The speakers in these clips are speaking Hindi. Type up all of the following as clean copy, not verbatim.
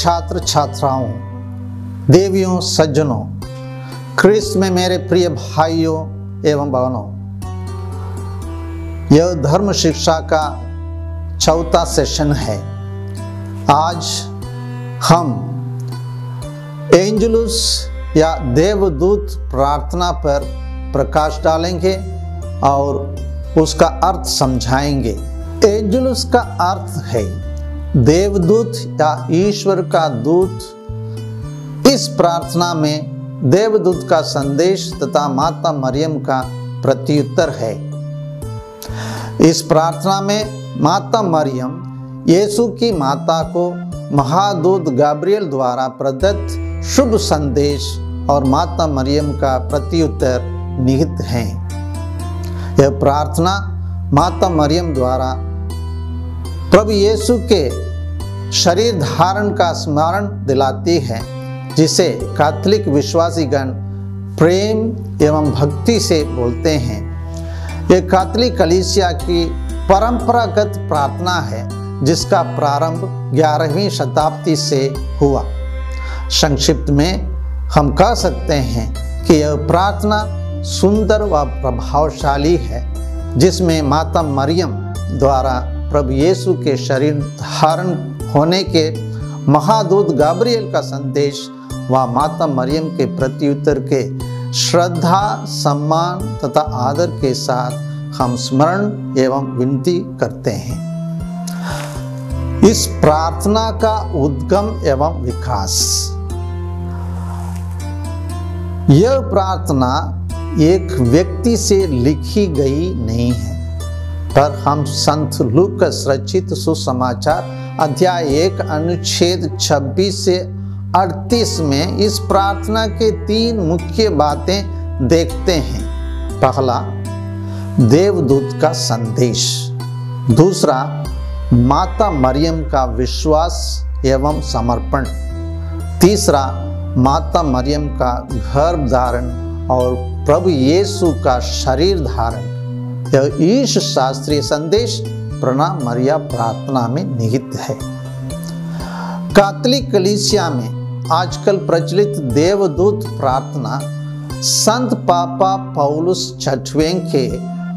छात्र छात्राओं, देवियों सज्जनों, ख्रिस्त में मेरे प्रिय भाइयों एवं बहनों, यह धर्म शिक्षा का चौथा सेशन है। आज हम एंजेलस या देवदूत प्रार्थना पर प्रकाश डालेंगे और उसका अर्थ समझाएंगे। एंजेलस का अर्थ है देवदूत या ईश्वर का दूत। इस प्रार्थना में देवदूत का संदेश तथा माता मरियम का प्रत्युत्तर है। इस प्रार्थना में माता मरियम यीशु की माता को महादूत गब्रिएल द्वारा प्रदत्त शुभ संदेश और माता मरियम का प्रत्युत्तर निहित है। यह प्रार्थना माता मरियम द्वारा प्रभु यीशु के शरीर धारण का स्मरण दिलाती है, जिसे कैथोलिक विश्वासीगण प्रेम एवं भक्ति से बोलते हैं। यह कैथोलिक कलीसिया की परंपरागत प्रार्थना है, जिसका प्रारंभ 11वीं शताब्दी से हुआ। संक्षिप्त में हम कह सकते हैं कि यह प्रार्थना सुंदर व प्रभावशाली है, जिसमें माता मरियम द्वारा प्रभु यीशु के शरीर धारण होने के महादूत गब्रिएल का संदेश व माता मरियम के प्रत्युत्तर के श्रद्धा, सम्मान तथा आदर के साथ हम स्मरण एवं विनती करते हैं। इस प्रार्थना का उद्गम एवं विकास। यह प्रार्थना एक व्यक्ति से लिखी गई नहीं है, पर हम संत लूकास रचित सुसमाचार अध्याय 1 अनुच्छेद 26 से 38 में इस प्रार्थना के 3 मुख्य बातें देखते हैं। पहला, देवदूत का संदेश। दूसरा, माता मरियम का विश्वास एवं समर्पण। तीसरा, माता मरियम का गर्भ धारण और प्रभु यीशु का शरीर धारण। यह ईश शास्त्रीय संदेश प्रणाम मरिया प्रार्थना में निहित है। कैथोलिक कलीसिया में आजकल प्रचलित देवदूत प्रार्थना संत पापा पौलुस 6वें के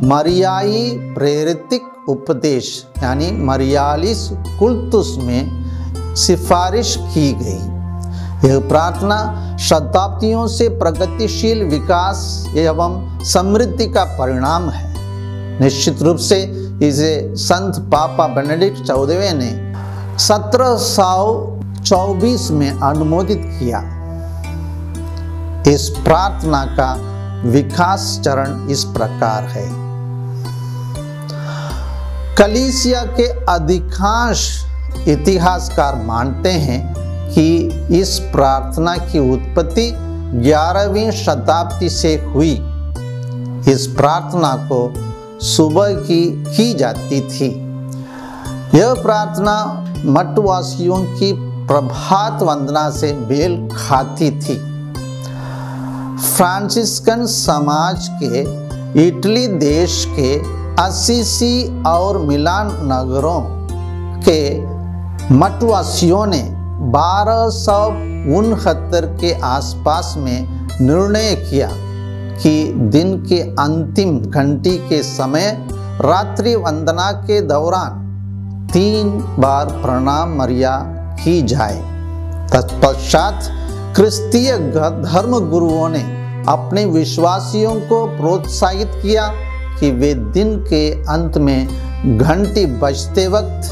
मरियाई प्रेरितिक उपदेश यानी मरियालिस कुल्तुस में सिफारिश की गई। यह प्रार्थना शताब्दियों से प्रगतिशील विकास एवं समृद्धि का परिणाम है। निश्चित रूप से इसे संत पापा बेनेडिक्ट 14वें ने 1724 में अनुमोदित किया। इस प्रार्थना का विकास चरण इस प्रकार है। कलीसिया के अधिकांश इतिहासकार मानते हैं कि इस प्रार्थना की उत्पत्ति 11वीं शताब्दी से हुई। इस प्रार्थना को सुबह की जाती थी। यह प्रार्थना मठवासियों की प्रभात वंदना से मेल खाती थी। फ्रांसिस्कन समाज के इटली देश के असीसी और मिलान नगरों के मठवासियों ने 1269 के आसपास में निर्णय किया कि दिन के अंतिम घंटी के समय रात्रि वंदना के दौरान 3 बार प्रणाम मरिया की जाए। तत्पश्चात क्रिस्तीय धर्म गुरुओं ने अपने विश्वासियों को प्रोत्साहित किया कि वे दिन के अंत में घंटी बजते वक्त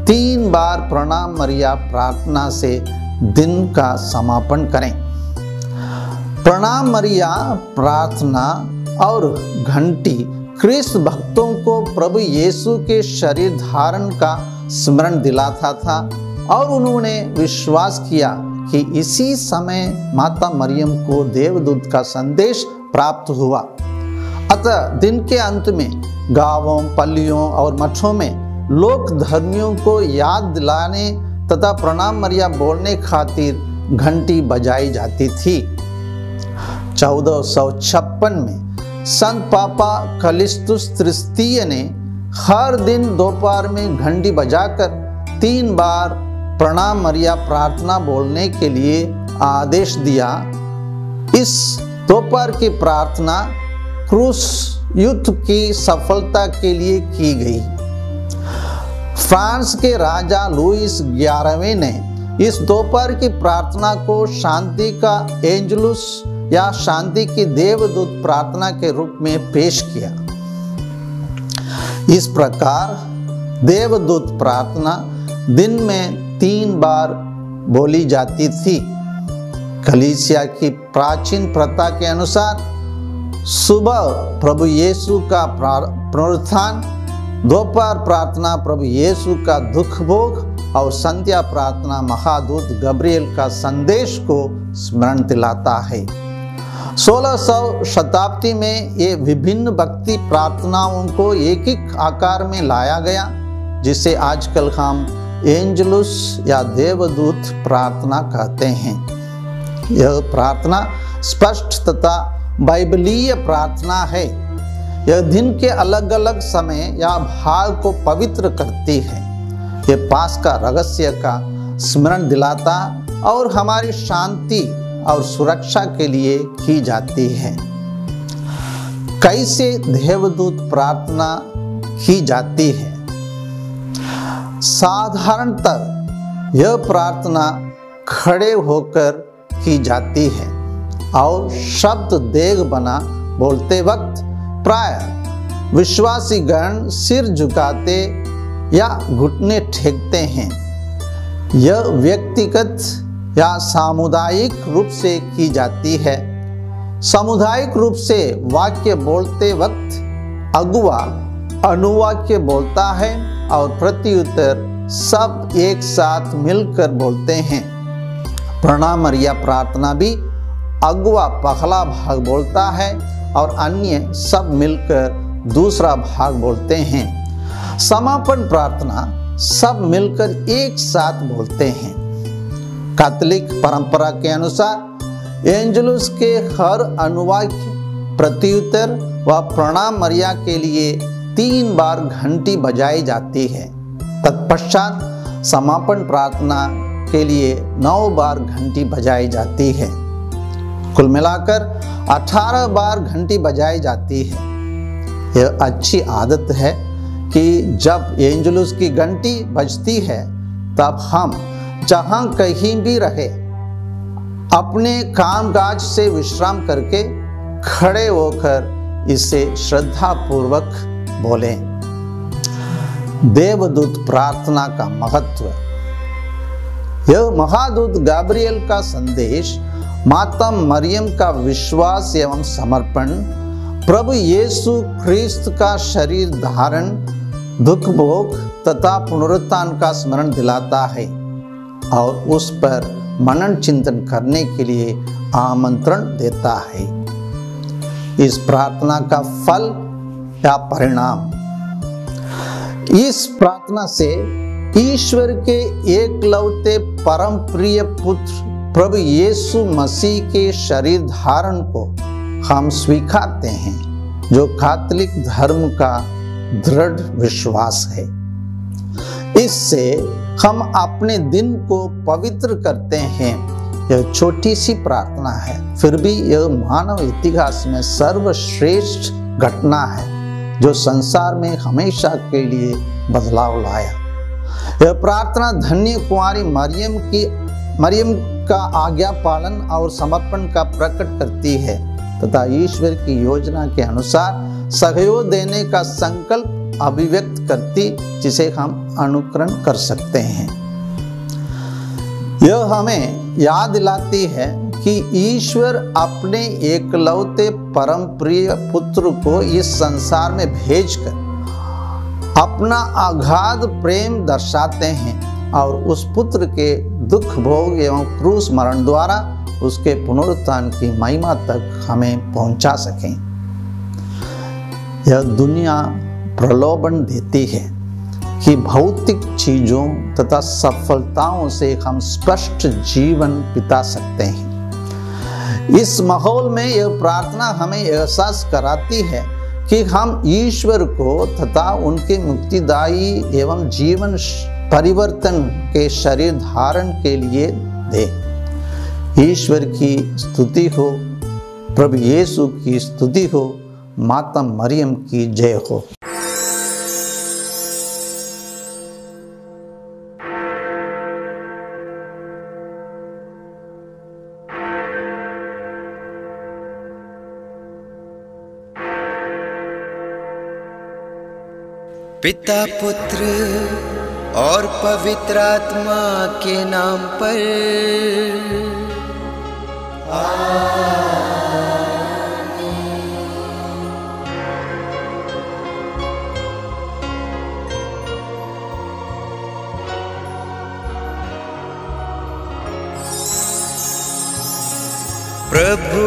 3 बार प्रणाम मरिया प्रार्थना से दिन का समापन करें। प्रणाम मरिया प्रार्थना और घंटी ख्रिस्त भक्तों को प्रभु यीशु के शरीर धारण का स्मरण दिलाता था और उन्होंने विश्वास किया कि इसी समय माता मरियम को देवदूत का संदेश प्राप्त हुआ। अतः दिन के अंत में गांवों, पल्लियों और मठों में लोक धर्मियों को याद दिलाने तथा प्रणाम मरिया बोलने खातिर घंटी बजाई जाती थी। 1456 में संत पापा कलिस्तुस तृतीय ने हर दिन दोपहर में घंटी बजाकर 3 बार प्रणाम मरिया प्रार्थना बोलने के लिए आदेश दिया। इस दोपहर की प्रार्थना क्रूस युद्ध की सफलता के लिए की गई। फ्रांस के राजा लुईस 11वें ने इस दोपहर की प्रार्थना को शांति का एंजलुस या शांति की देवदूत प्रार्थना के रूप में पेश किया। इस प्रकार देवदूत प्रार्थना दिन में 3 बार बोली जाती थी। कलीसिया की प्राचीन प्रथा के अनुसार सुबह प्रभु यीशु का पुनरुत्थान, दोपहर प्रार्थना प्रभु यीशु का दुख भोग और संध्या प्रार्थना महादूत गब्रिएल का संदेश को स्मरण दिलाता है। 1600 शताब्दी में ये विभिन्न भक्ति प्रार्थनाओं को एक एक आकार में लाया गया, जिसे आजकल हम एंजलुस या देवदूत प्रार्थना कहते हैं। यह प्रार्थना स्पष्ट तथा बाइबलीय प्रार्थना है। यह दिन के अलग अलग समय या भाग को पवित्र करती है। यह पास्का रहस्य का स्मरण दिलाता और हमारी शांति और सुरक्षा के लिए की जाती है। कैसे देवदूत प्रार्थना की जाती है? साधारणतः यह प्रार्थना खड़े होकर की जाती है और शब्द देग बना बोलते वक्त प्राय विश्वासी गण सिर झुकाते या घुटने टेकते हैं। यह व्यक्तिगत या सामुदायिक रूप से की जाती है। सामुदायिक रूप से वाक्य बोलते वक्त अगुआ अनुवाक्य बोलता है और प्रत्युत्तर सब एक साथ मिलकर बोलते हैं। प्रणाम मरिया प्रार्थना भी अगुआ पहला भाग बोलता है और अन्य सब मिलकर दूसरा भाग बोलते हैं। समापन प्रार्थना सब मिलकर एक साथ बोलते हैं। कैथोलिक परंपरा के अनुसार एंजलुस के हर अनुवाक्य, प्रत्युत्तर व प्रणाम मरिया के लिए 3 बार घंटी बजाई जाती है। तत्पश्चात समापन प्रार्थना के लिए 9 बार घंटी बजाई जाती है। कुल मिलाकर 18 बार घंटी बजाई जाती है। यह अच्छी आदत है कि जब एंजलुस की घंटी बजती है तब हम जहां कहीं भी रहे अपने कामकाज से विश्राम करके खड़े होकर इसे श्रद्धा पूर्वक बोलें। देवदूत प्रार्थना का महत्व। यह महादूत गब्रिएल का संदेश, माता मरियम का विश्वास एवं समर्पण, प्रभु यीशु ख्रिस्त का शरीर धारण, दुख भोग तथा पुनरुत्थान का स्मरण दिलाता है और उस पर मनन चिंतन करने के लिए आमंत्रण देता है। इस प्रार्थना का फल या परिणाम। इस प्रार्थना से ईश्वर के एकलौते परम प्रिय पुत्र प्रभु यीशु मसीह के शरीर धारण को हम स्वीकारते हैं, जो कैथोलिक धर्म का दृढ़ विश्वास है। इससे हम अपने दिन को पवित्र करते हैं। यह छोटी सी प्रार्थना है, फिर भी यह मानव इतिहास में सर्वश्रेष्ठ घटना है जो संसार में हमेशा के लिए बदलाव लाया। यह प्रार्थना धन्य कुंवारी मरियम का आज्ञा पालन और समर्पण का प्रकट करती है तथा ईश्वर की योजना के अनुसार सहयोग देने का संकल्प अभिव्यक्त करती, जिसे हम अनुकरण कर सकते हैं। यह हमें याद दिलाती है कि ईश्वर अपने एकलौते परम प्रिय पुत्र को इस संसार में भेजकर अपना अगाध प्रेम दर्शाते हैं और उस पुत्र के दुख भोग एवं क्रूस मरण द्वारा उसके पुनरुत्थान की महिमा तक हमें पहुंचा सकें। यह दुनिया प्रलोभन देती है कि भौतिक चीजों तथा सफलताओं से हम स्पष्ट जीवन बिता सकते हैं। इस माहौल में यह प्रार्थना हमें एहसास कराती है कि हम ईश्वर को तथा उनके मुक्तिदायी एवं जीवन परिवर्तन के शरीर धारण के लिए दे। ईश्वर की स्तुति हो, प्रभु यीशु की स्तुति हो, माता मरियम की जय हो। पिता पुत्र और पवित्र आत्मा के नाम पर प्रभु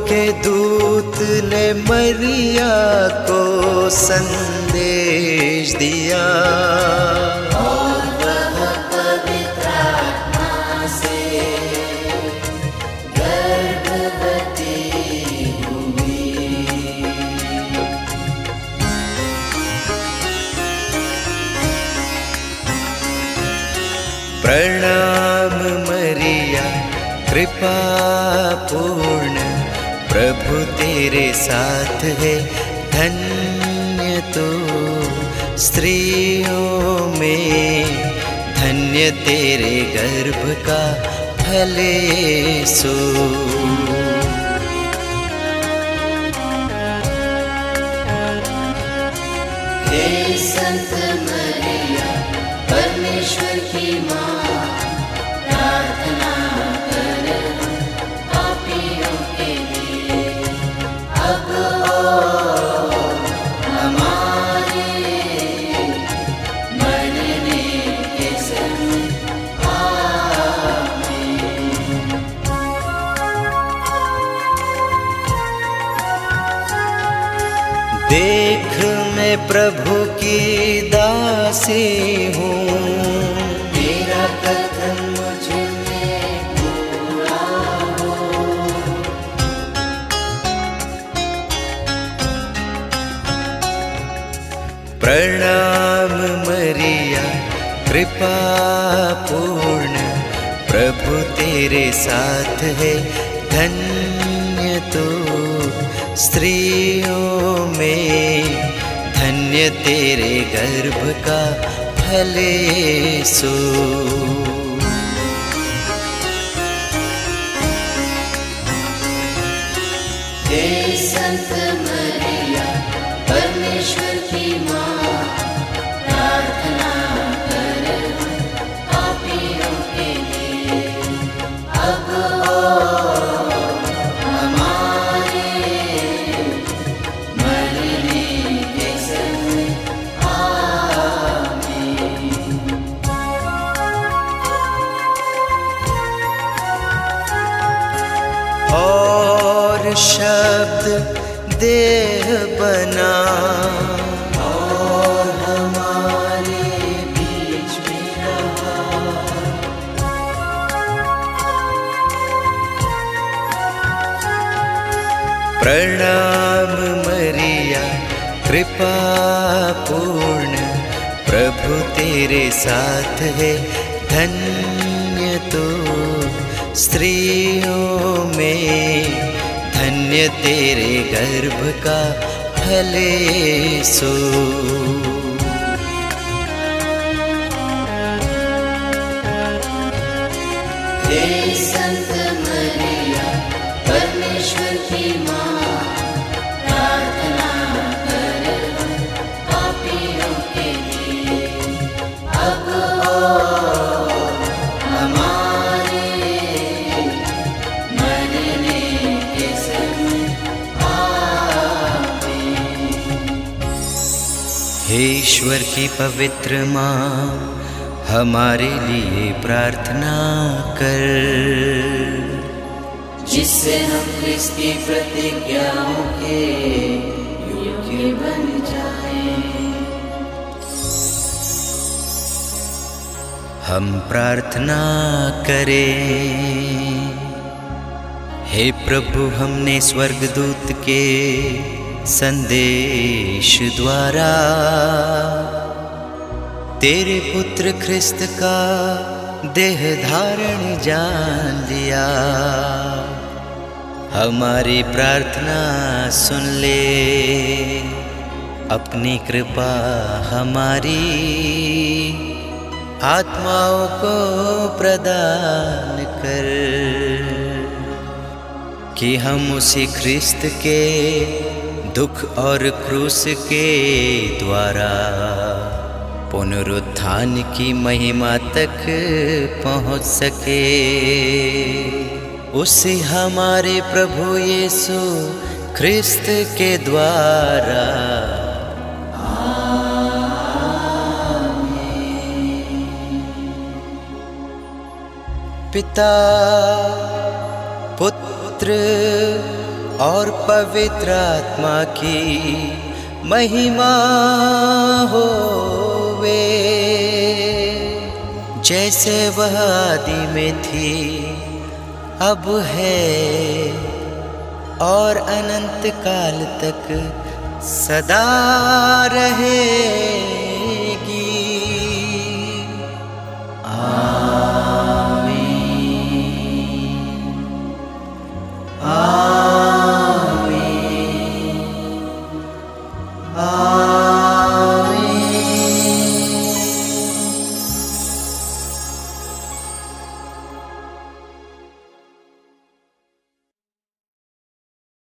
के दूत ने मरिया को संदेश दिया और वह पवित्र आत्मा से गर्भवती हुई। प्रणाम मरिया कृपा पूर्ण, प्रभु तेरे साथ है, धन्य तो स्त्रियों में, धन्य तेरे गर्भ का फल यीशु। हे संत मरिया परमेश्वर की माँ, प्रार्थना कर पापियों के लिए, अब और हमारे मरने के समय आमीन। देख मैं प्रभु की दासी हूँ, तेरा कथन मुझ में पूरा हो। प्रणाम मरिया कृपा पूर्ण, प्रभु तेरे साथ है, धन्य तो स्त्रियों में, धन्य तेरे गर्भ का फल यीशु। हे संत मरिया परमेश्वर की माँ, प्रार्थना कर पापियों के लिए, अब और हमारे मरने के समय आमीन। और शब्द देह बना और हमारे बीच में रहा। प्रणाम मरिया कृपा पूर्ण, प्रभु तेरे साथ है, धन्य तो स्त्रियों में, धन्य तेरे गर्भ का फल यीशु। हे संत मरिया परमेश्वर की माँ, प्रार्थना कर पापियों के लिए, अब और हमारे मरने के समय आमीन। हे ईश्वर की पवित्र माँ, हमारे लिए प्रार्थना कर, जिससे हम क्रिस्त की प्रतिज्ञाओं के योग्य बन जाएं। हम प्रार्थना करें। हे प्रभु, हमने स्वर्गदूत के संदेश द्वारा तेरे पुत्र ख्रिस्त का देह धारण जान लिया, हमारी प्रार्थना सुन ले, अपनी कृपा हमारी आत्माओं को प्रदान कर, कि हम उसी ख्रिस्त के दुख और क्रूस के द्वारा पुनरुत्थान की महिमा तक पहुँच सके। उसी हमारे प्रभु यीशु ख्रिस्त के द्वारा। पिता पुत्र और पवित्र आत्मा की महिमा होवे, जैसे वह आदि में थी, अब है और अनंत काल तक सदा रहेगी। आमीन।